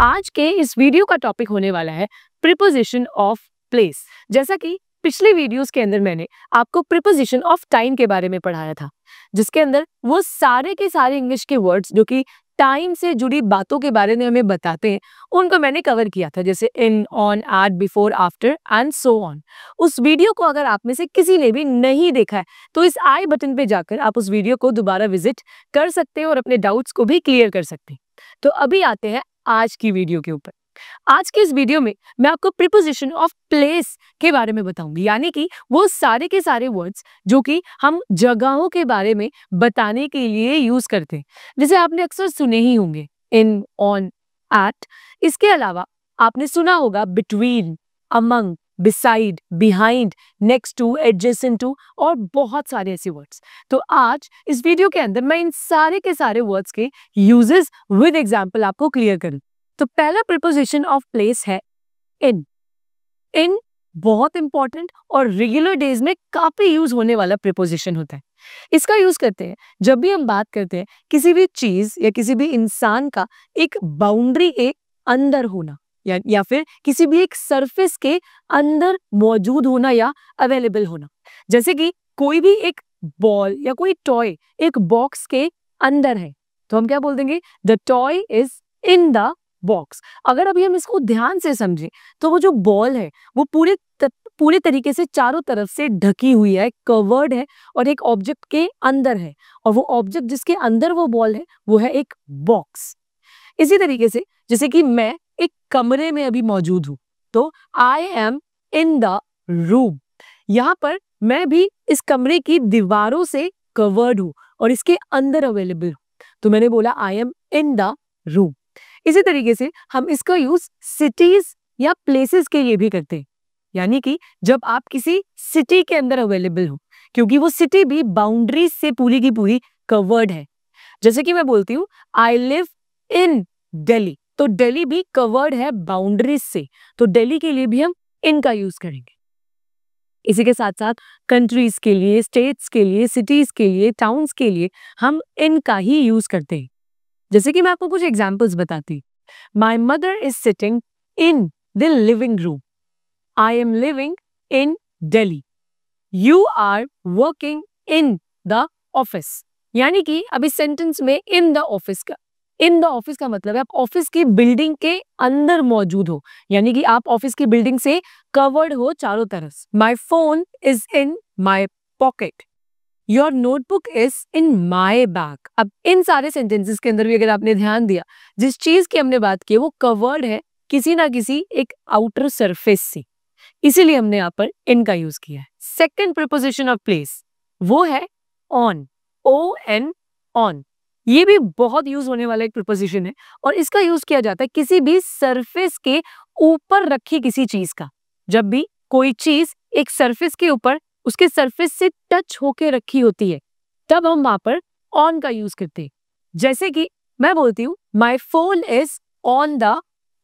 आज के इस वीडियो का टॉपिक होने वाला है प्रीपोजिशन ऑफ प्लेस। जैसा कि पिछले वीडियोस के अंदर मैंने आपको प्रीपोजिशन ऑफ टाइम के बारे में पढ़ाया था, जिसके अंदर वो सारे के सारे इंग्लिश के वर्ड्स जो कि टाइम से जुड़ी बातों के बारे में हमें बताते हैं, उनको मैंने कवर किया था, जैसे in, on, at, before, after and so on. उस वीडियो को अगर आप में से किसी ने भी नहीं देखा है तो इस आई बटन पे जाकर आप उस वीडियो को दोबारा विजिट कर सकते हैं और अपने डाउट्स को भी क्लियर कर सकते हैं। तो अभी आते हैं आज की वीडियो के ऊपर। आज के इस वीडियो में मैं आपको प्रीपोजिशन ऑफ प्लेस के बारे में बताऊंगी, यानी कि वो सारे के सारे वर्ड्स जो कि हम जगहों के बारे में बताने के लिए यूज करते हैं, जैसे आपने अक्सर सुने ही होंगे इन, ऑन, एट। इसके अलावा आपने सुना होगा between, among, beside, behind, next to, adjacent to और बहुत सारे ऐसे वर्ड्स। तो आज इस वीडियो के अंदर मैं इन सारे के सारे वर्ड्स के यूजेस विद एग्जांपल आपको क्लियर करूं। तो पहला प्रीपोजिशन ऑफ प्लेस है इन। इन बहुत इंपॉर्टेंट और रेगुलर डेज में काफी यूज होने वाला प्रीपोजिशन होता है। इसका यूज करते हैं जब भी हम बात करते हैं किसी भी चीज या किसी भी इंसान का एक बाउंड्री के अंदर होना या फिर किसी भी एक सरफेस के अंदर मौजूद होना या अवेलेबल होना। जैसे कि कोई भी एक बॉल या कोई टॉय एक बॉक्स के अंदर है तो हम क्या बोल देंगे, the toy is in the box. अगर अभी हम इसको ध्यान से समझें तो वो जो बॉल है वो पूरे तरीके से चारों तरफ से ढकी हुई है, कवर्ड है और एक ऑब्जेक्ट के अंदर है, और वो ऑब्जेक्ट जिसके अंदर वो बॉल है वो है एक बॉक्स। इसी तरीके से जैसे कि मैं एक कमरे में अभी मौजूद हूं तो I am in the room. यहां पर मैं भी इस कमरे की दीवारों से कवर्ड हूं और इसके अंदर अवेलेबल हूं, तो मैंने बोला I am in the room. इसी तरीके से हम इसका यूज सिटीज या प्लेसेस के लिए भी करते हैं, यानी कि जब आप किसी सिटी के अंदर अवेलेबल हो, क्योंकि वो सिटी भी बाउंड्रीज से पूरी की पूरी कवर्ड है। जैसे कि मैं बोलती हूँ आई लिव इन दिल्ली, तो दिल्ली भी कवर्ड है बाउंड्रीज से, तो दिल्ली के लिए भी हम इन का यूज करेंगे। इसी के साथ साथ कंट्रीज के लिए, स्टेट्स के लिए, सिटीज के लिए, टाउन्स के लिए हम इन का ही यूज करते हैं। जैसे कि मैं आपको कुछ एग्जाम्पल्स बताती हूँ। My mother is sitting in the living room, I am living in Delhi, you are working in the office. यानी कि अभी सेंटेंस में इन द ऑफिस का मतलब है आप ऑफिस की बिल्डिंग के अंदर मौजूद हो, यानी कि आप ऑफिस की बिल्डिंग से कवर्ड हो चारों तरफ। My phone is in my pocket, your notebook is in my bag. अब इन सारे सेंटेंसेस के अंदर भी अगर आपने ध्यान दिया, जिस चीज की हमने बात की वो कवर्ड है किसी ना किसी एक आउटर सरफेस से, इसीलिए हमने यहाँ पर इन का यूज किया है। सेकेंड प्रीपोजिशन ऑफ प्लेस वो है ऑन, ON, ऑन। ये भी बहुत यूज होने वाला एक प्रीपोजिशन है और इसका यूज किया जाता है किसी भी सरफेस के ऊपर रखी किसी चीज का। जब भी कोई चीज एक सरफेस के ऊपर उसके सरफेस से टच होके रखी होती है तब हम वहां पर ऑन का यूज करते हैं। जैसे कि मैं बोलती हूँ my phone is on the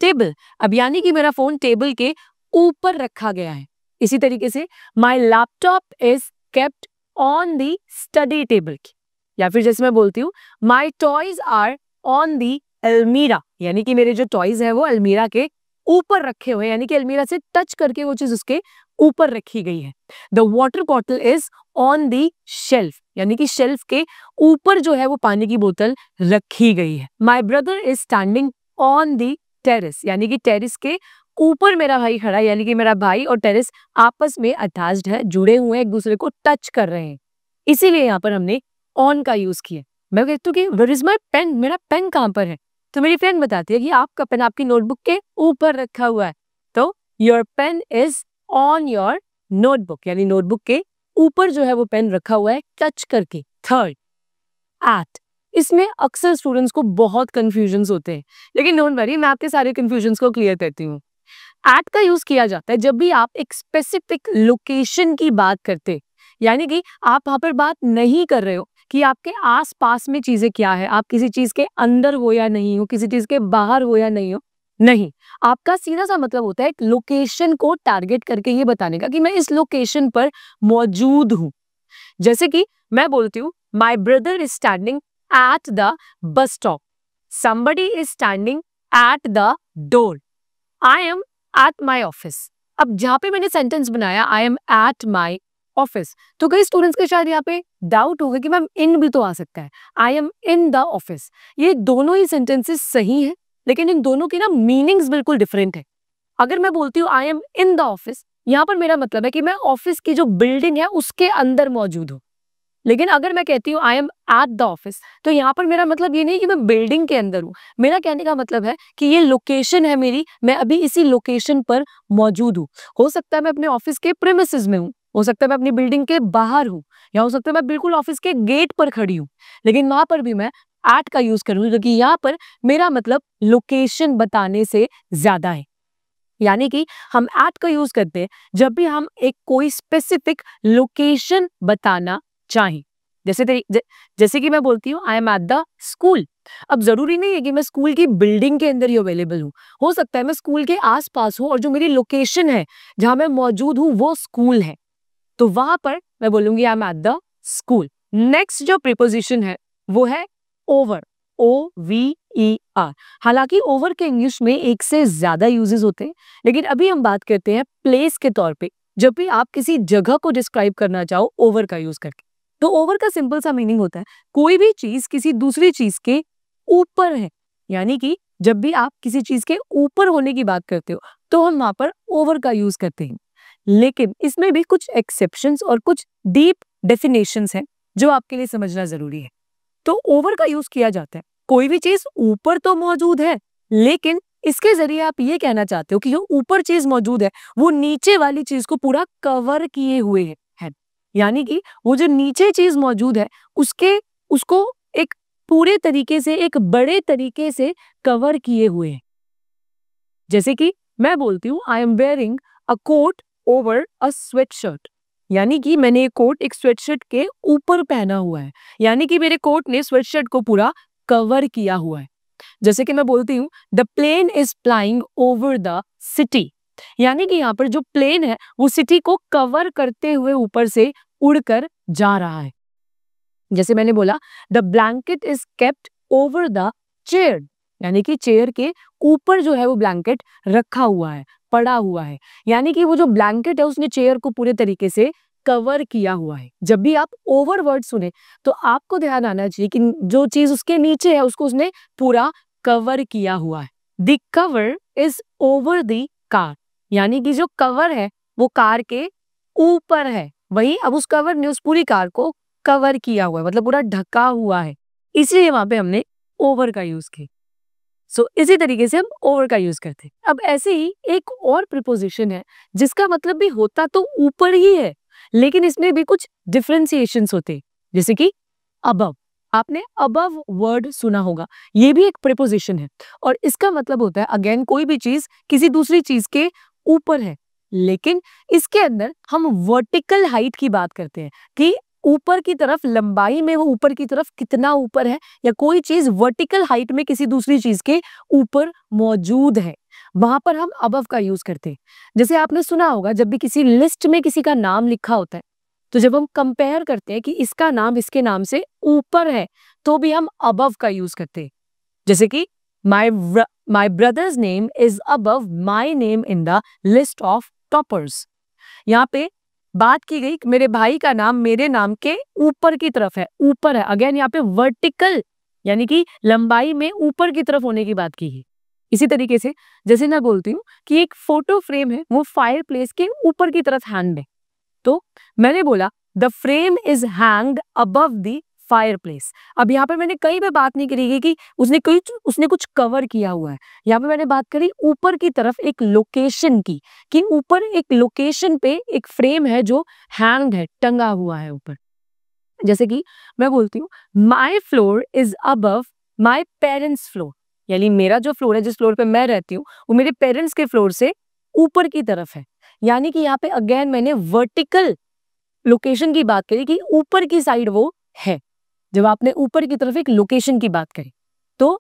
table, अब यानी कि मेरा फोन टेबल के ऊपर रखा गया है। इसी तरीके से my laptop is kept on the study table, या फिर जैसे मैं बोलती हूँ माई टॉयज आर ऑन द अलमीरा, यानी कि मेरे जो टॉयज है वो अलमीरा के ऊपर रखे हुए, यानी कि अलमीरा से टच करके वो चीज उसके ऊपर रखी गई है। The water bottle is on the shelf, यानी कि शेल्फ के ऊपर जो है वो पानी की बोतल रखी गई है। My brother is standing on the terrace, यानी कि टेरेस के ऊपर मेरा भाई खड़ा है, यानी कि मेरा भाई और टेरेस आपस में अटैच्ड है, जुड़े हुए हैं, एक दूसरे को टच कर रहे हैं, इसीलिए यहाँ पर हमने ऑन का यूज किया। मैं कहती हूँ कि वेयर इज माई पेन, मेरा पेन कहाँ पर है, तो मेरी फ्रेंड बताती है कि आपका पेन आपकी नोटबुक के ऊपर रखा हुआ है, तो your pen is on your notebook, यानी नोटबुक के ऊपर जो है वो पेन रखा हुआ है टच करके। Third, at. इसमें अक्सर स्टूडेंट्स को बहुत कंफ्यूजन्स होते हैं, लेकिन डोंट वरी, मैं आपके सारे कंफ्यूजन्स को क्लियर करती हूँ। एट का यूज किया जाता है जब भी आप एक स्पेसिफिक लोकेशन की बात करते हैं, यानी कि आप वहां पर बात नहीं कर रहे हो कि आपके आस पास में चीजें क्या है, आप किसी चीज के अंदर हो या नहीं हो, किसी चीज के बाहर हो या नहीं हो, नहीं, आपका सीधा सा मतलब होता है एक लोकेशन को टारगेट करके ये बताने का कि मैं इस लोकेशन पर मौजूद हूं। जैसे कि मैं बोलती हूँ my brother is standing at the bus stop, somebody is standing at the door, I am at my office. अब जहां पे मैंने सेंटेंस बनाया I am at my office, तो कई स्टूडेंट्स के शायद यहाँ पे डाउट होगा कि मैम इन भी तो आ सकता है, I am in the office. ये दोनों ही सेंटेंसेस सही है, लेकिन इन दोनों की ना मीनिंग्स बिल्कुल डिफरेंट है। अगर मैं बोलती हूँ I M in the office, यहाँ पर मेरा मतलब है कि मैं ऑफिस की जो बिल्डिंग है उसके अंदर मौजूद हूँ। लेकिन अगर मैं कहती हूँ I M at the office, तो यहाँ पर मेरा मतलब ये नहीं कि मैं बिल्डिंग के अंदर हूँ। मेरा कहने का मतलब है कि ये लोकेशन है मेरी, मैं अभी इसी लोकेशन पर मौजूद हूँ। हो सकता है मैं अपने ऑफिस के प्रेमिसेस में हूँ, हो सकता है मैं अपनी बिल्डिंग के बाहर हूँ, या हो सकता है मैं बिल्कुल ऑफिस के गेट पर खड़ी हूँ, लेकिन वहां पर भी मैं एट का यूज करूंगी, क्योंकि यहाँ पर मेरा मतलब लोकेशन बताने से ज्यादा है। यानी कि हम एट का यूज करते हैं जब भी हम एक कोई स्पेसिफिक लोकेशन बताना चाहें। जैसे कि मैं बोलती हूँ I M at the school. अब जरूरी नहीं है कि मैं स्कूल की बिल्डिंग के अंदर ही अवेलेबल हूँ, हो सकता है मैं स्कूल के आसपास हूँ और जो मेरी लोकेशन है जहां मैं मौजूद हूँ वो स्कूल है, तो वहां पर मैं बोलूंगी I am at the school. Next जो प्रीपोजिशन है वो है ओवर, OVER। हालांकि ओवर के इंग्लिश में एक से ज्यादा यूजेस होते हैं, लेकिन अभी हम बात करते हैं प्लेस के तौर पे। जब भी आप किसी जगह को डिस्क्राइब करना चाहो ओवर का यूज करके, तो ओवर का सिंपल सा मीनिंग होता है कोई भी चीज किसी दूसरी चीज के ऊपर है। यानी कि जब भी आप किसी चीज के ऊपर होने की बात करते हो तो हम वहां पर ओवर का यूज करते हैं। लेकिन इसमें भी कुछ एक्सेप्शंस और कुछ डीप डेफिनेशंस हैं जो आपके लिए समझना जरूरी है। तो ओवर का यूज किया जाता है कोई भी चीज ऊपर तो मौजूद है, लेकिन इसके जरिए आप ये कहना चाहते हो कि जो ऊपर चीज मौजूद है वो नीचे वाली चीज को पूरा कवर किए हुए है। यानी कि वो जो नीचे चीज मौजूद है उसको एक पूरे तरीके से, एक बड़े तरीके से कवर किए हुए है। जैसे कि मैं बोलती हूँ I am wearing a coat over a sweatshirt, यानी कि मैंने ये कोट एक स्वेटशर्ट के ऊपर पहना हुआ है, यानी कि मेरे कोट ने स्वेटशर्ट को पूरा कवर किया हुआ है। जैसे कि मैं बोलती हूँ the plane is flying over the city, यानी कि यहाँ पर जो प्लेन है वो सिटी को कवर करते हुए ऊपर से उड़कर जा रहा है। जैसे मैंने बोला the blanket is kept over the chair, यानी कि चेयर के ऊपर जो है वो ब्लैंकेट रखा हुआ है, पड़ा हुआ है। यानी कि वो जो ब्लैंकेट है उसने चेयर को पूरे तरीके से कवर किया हुआ है। जब भी आप ओवर वर्ड सुने तो आपको ध्यान आना चाहिए कि जो चीज उसके नीचे है उसको उसने पूरा कवर किया हुआ है। The cover is over the car, यानी कि जो कवर है वो कार के ऊपर है, वहीं अब उस कवर ने उस पूरी कार को कवर किया हुआ है, मतलब पूरा ढका हुआ है, इसलिए वहां पे हमने ओवर का यूज किया। सो इसी तरीके से हम ओवर का यूज करते हैं। अब ऐसे ही एक और प्रीपोजिशन है जिसका मतलब भी होता तो ऊपर ही है, लेकिन इसमें भी कुछ डिफरेंशिएशंस होते हैं, जैसे कि अबव। आपने अबव वर्ड सुना होगा, ये भी एक प्रीपोजिशन है और इसका मतलब होता है अगेन कोई भी चीज किसी दूसरी चीज के ऊपर है, लेकिन इसके अंदर हम वर्टिकल हाइट की बात करते हैं कि ऊपर की तरफ लंबाई में वो ऊपर की तरफ कितना ऊपर है, या कोई चीज वर्टिकल हाइट में किसी दूसरी चीज के ऊपर मौजूद है, वहां पर हम अबव का यूज करते हैं। जैसे आपने सुना होगा जब भी किसी लिस्ट में किसी का नाम लिखा होता है तो जब हम कंपेयर करते हैं कि इसका नाम इसके नाम से ऊपर है तो भी हम अबव का यूज करते हैं। जैसे कि my brother's name is above my name in the list of toppers. यहाँ पे बात की गई कि मेरे भाई का नाम मेरे नाम के ऊपर की तरफ है, ऊपर है। अगेन यहाँ पे वर्टिकल यानी कि लंबाई में ऊपर की तरफ होने की बात की है। इसी तरीके से जैसे मैं बोलती हूँ कि एक फोटो फ्रेम है वो फायर प्लेस के ऊपर की तरफ हैंग है, तो मैंने बोला the frame is hanged above the fire place. अब यहाँ पे मैंने कहीं पे बात नहीं करी कि उसने कुछ कवर किया हुआ है। यहाँ पे मैंने बात करी ऊपर की तरफ एक लोकेशन की, कि ऊपर एक लोकेशन पे एक फ्रेम है जो हैंग्ड है, टंगा हुआ है ऊपर। जैसे कि मैं बोलती हूँ my floor is above my parents floor, यानी मेरा जो फ्लोर है, जिस फ्लोर पे मैं रहती हूँ, वो मेरे पेरेंट्स के फ्लोर से ऊपर की तरफ है। यानी कि यहाँ पे अगेन मैंने वर्टिकल लोकेशन की बात करी कि ऊपर की साइड वो है। जब आपने ऊपर की तरफ एक लोकेशन की बात करी तो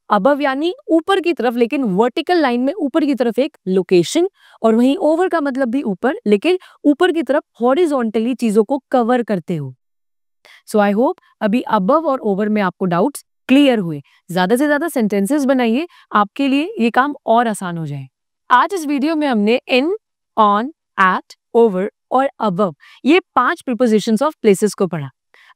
अबव यानी ऊपर की तरफ, लेकिन वर्टिकल लाइन में ऊपर की तरफ एक लोकेशन, और वहीं ओवर का मतलब भी ऊपर, लेकिन ऊपर की तरफ हॉरिजॉन्टली चीजों को कवर करते हो। सो आई होप अभी अबव और ओवर में आपको डाउट्स क्लियर हुए। ज्यादा से ज्यादा सेंटेंसेस बनाइए, आपके लिए ये काम और आसान हो जाए। आज इस वीडियो में हमने इन, ऑन, एट, ओवर और अबव ये 5 प्रीपोजिशंस ऑफ प्लेसेस को पढ़ा।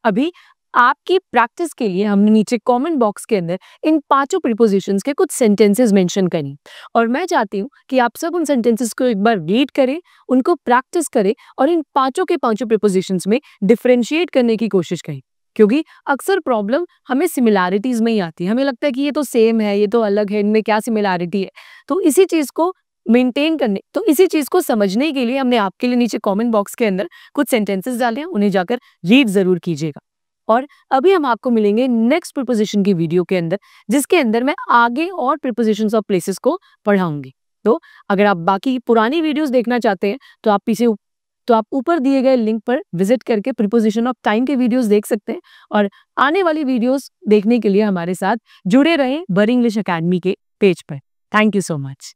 अभी आपकी प्रैक्टिस के लिए हमने नीचे कमेंट बॉक्स के अंदर इन 5 प्रीपोजिशंस के कुछ सेंटेंसेस मेंशन करी और मैं चाहती हूँ कि आप सब उन सेंटेंसेस को एक बार रीड करें, उनको प्रैक्टिस करें और इन 5 के 5 प्रीपोजिशंस में डिफरेंशिएट करने की कोशिश करें, क्योंकि अक्सर प्रॉब्लम हमें सिमिलैरिटीज में ही आती है। हमें लगता है कि ये तो सेम है, ये तो अलग है, इनमें क्या सिमिलैरिटी है। तो इसी चीज को इसी चीज को समझने के लिए हमने आपके लिए नीचे कमेंट बॉक्स के अंदर कुछ सेंटेंसेस डाले हैं, उन्हें जाकर रीड जरूर कीजिएगा। और अभी हम आपको मिलेंगे नेक्स्ट प्रीपोजिशन की वीडियो के अंदर, जिसके अंदर मैं आगे और प्रीपोजिशंस ऑफ प्लेसेस को पढ़ाऊंगी। तो अगर आप बाकी पुरानी वीडियोस देखना चाहते हैं तो आप ऊपर दिए गए लिंक पर विजिट करके प्रीपोजिशन ऑफ टाइम के वीडियोस देख सकते हैं और आने वाली वीडियोस देखने के लिए हमारे साथ जुड़े रहें बर इंग्लिश अकेडमी के पेज पर। Thank you so much.